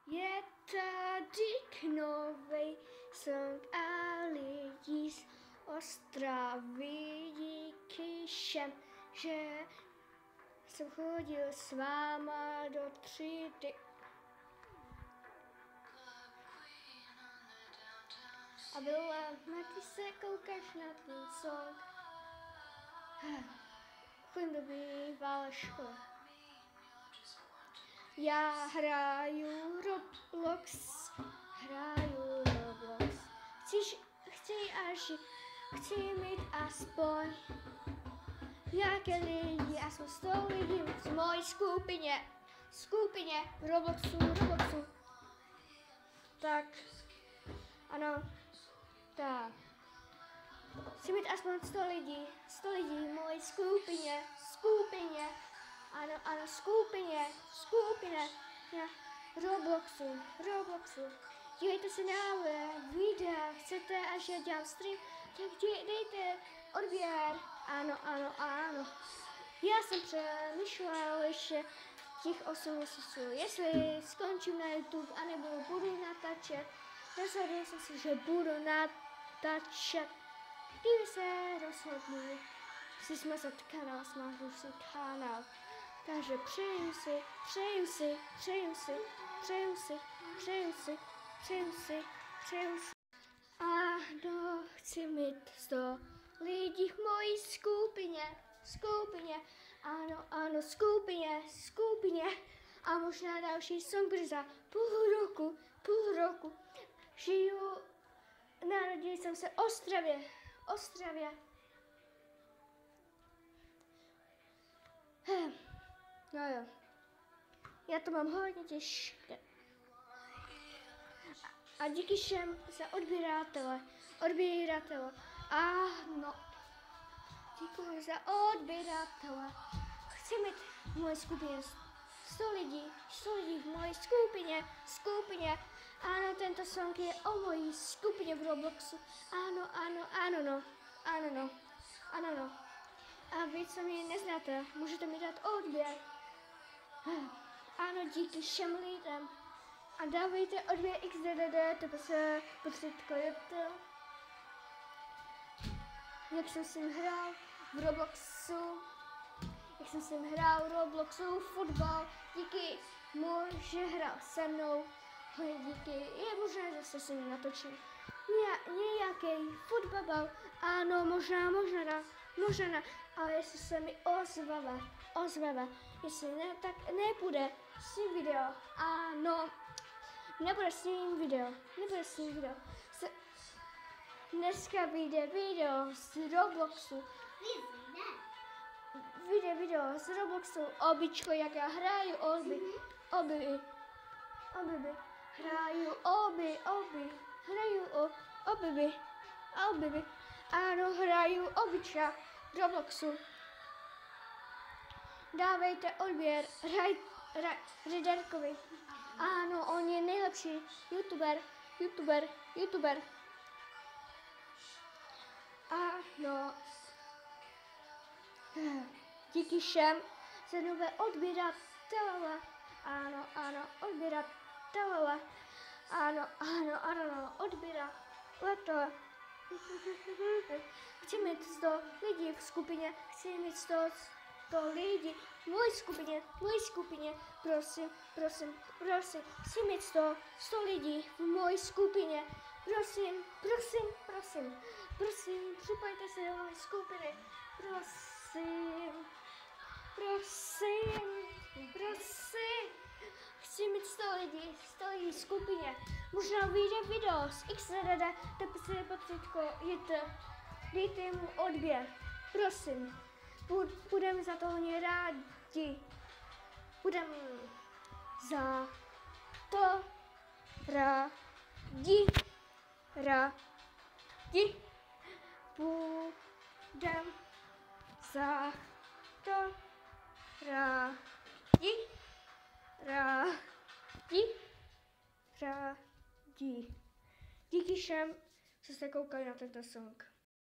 Je tady novej song a lidi z Ostravy, díky všem, že jsem chodil s váma do třídy. A byla, Marty, se koukáš na ten song. Chodím do bývalé školy. Já hraju Roblox. Chci mít aspoň nějaké lidi, aspoň 100 lidí v mojí skupině v Robloxu. Tak, ano, tak. Chci mít aspoň 100 lidí v mojí skupině, ano, skupině, na Robloxu. Dívejte se na videa, chcete, až já dělám stream, tak dejte odběr, ano. Já jsem přemýšlel ještě těch 8 měsíců, jestli skončím na YouTube, anebo budu natáčet. Rozhodl jsem se, že budu natáčet. Kdyby se rozhodnu, si smazat kanál, smažu si kanál. Takže přeju si. Ano, chci mít 100 lidí v mojí skupině. Ano, skupině. A možná další song bude za půl roku. Narodil jsem se v Ostravě. No jo. Já to mám hodně těžké. A díky všem za odběratele. Ano. Děkuji za odběratele. Chci mít v mojí skupině 100 lidí v mojí skupině. Ano, tento song je o mojí skupině v Robloxu. Ano. A vy, co mě neznáte, můžete mi dát odběr. Ano, díky všem lidem. A dávejte odběr XDDD, to se potřebujete. Jak jsem s ním hrál v Robloxu, fotbal, díky mu, že hrál se mnou. Díky, je možná, že se s ním natočím nějaký fotbal, ano, možná, ale jestli se mi ozve, jestli ne, tak nebude s ním video, ano, nebude s ním video. Dneska vyjde video z Robloxu. Video z Robloxu, običko, jak já hraju oby. Ano, hraju obyčka v Robloxu. Dávejte odběr Riderkovi. Ano, on je nejlepší YouTuber. Ano. Díky všem za nové odběratele. Ano, odběratele. Ano, odběratele. Chci mít 100 lidí v skupině, chci mít 100 lidí v mojí skupině, prosím, chci mít 100 lidí v mojí skupině, prosím, připojte se do mojí skupiny, prosím, chci mít 100 lidí v skupině, možná vyjde video z XDD, tak se dejte mu odběr, prosím, budeme za to hodně rádi, budeme za to rádi, budeme za to rádi. Díky všem, co jste koukali na tento song.